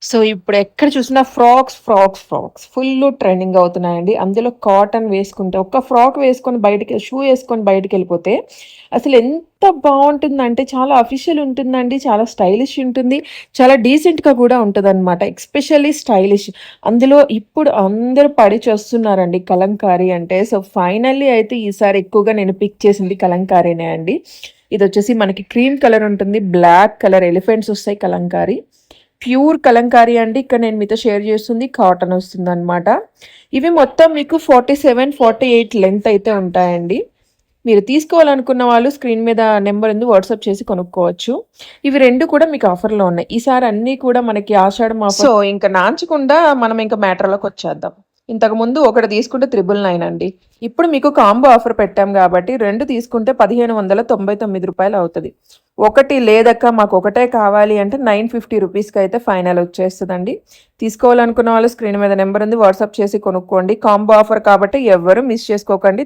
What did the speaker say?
So ఇప్పుడు ఎక్కడ చూసినా ఫ్రాక్స్ ఫుల్ ట్రెండింగ్ అవుతున్నాయండి. అందులో కాటన్ వేసుకుంటే ఒక్క ఫ్రాక్ వేసుకొని బయటికి షూ వేసుకొని బయటికెళ్ళిపోతే అసలు ఎంత బావుంటుందంటే చాలా అఫీషియల్ ఉంటుందండి. చాలా స్టైలిష్ ఉంటుంది. చాలా డీసెంట్‌గా కూడా ఉంటదనమాట. Especially stylish. అందులో ఇప్పుడు అందరూ పడి చస్తున్నారండి కలంకారీ అంటే. సో ఫైనల్లీ అయితే ఈసారి ఎక్కువగా నేను పిక్ చేసింది కలంకారీనే అండి. ఇదొచ్చేసి మనకి క్రీమ్ కలర్ ఉంటుంది. బ్లాక్ కలర్ ఎలిఫెంట్స్ వస్తాయి కలంకారీ. ప్యూర్ కలంకారీ అండి. ఇక్కడ నేను మీతో షేర్ చేస్తుంది కాటన్ వస్తుందనమాట. ఇవి మొత్తం మీకు 47, 48 లెంత్ అయితే ఉంటాయండి. మీరు తీసుకోవాలనుకున్న వాళ్ళు స్క్రీన్ మీద నెంబర్ ఉంది. వాట్సాప్ చేసి కొనుక్కోవచ్చు. ఇవి 2 కూడా మీకు ఆఫర్‌లో ఉన్నాయి. ఈసారి అన్నీ కూడా మనకి ఆషాఢం ఆఫర్. సో, ఇంక నాంచకుండా మనం ఇంక మ్యాటర్‌లోకొచ్చేద్దాం. ఇంతకుముందు ఒకటి తీసుకుంటే 999 అండి. ఇప్పుడు మీకు కాంబో ఆఫర్ పెట్టాం గాబట్టి 2 తీసుకుంటే రూ. 1599 అవుతది. ఒకటి లేదక్కా మాకు ఒకటే కావాలి అంటే 950 రూపీస్‌కైతే ఫైనల్ వచ్చేస్తదండి. తీసుకోవాలనుకున్న వాళ్ళు స్క్రీన్ మీద నెంబర్ ఉంది. వాట్సాప్ చేసి కొనుక్కోండి. కాంబో ఆఫర్ కాబట్టి ఎవ్వరు మిస్ చేసుకోకండి.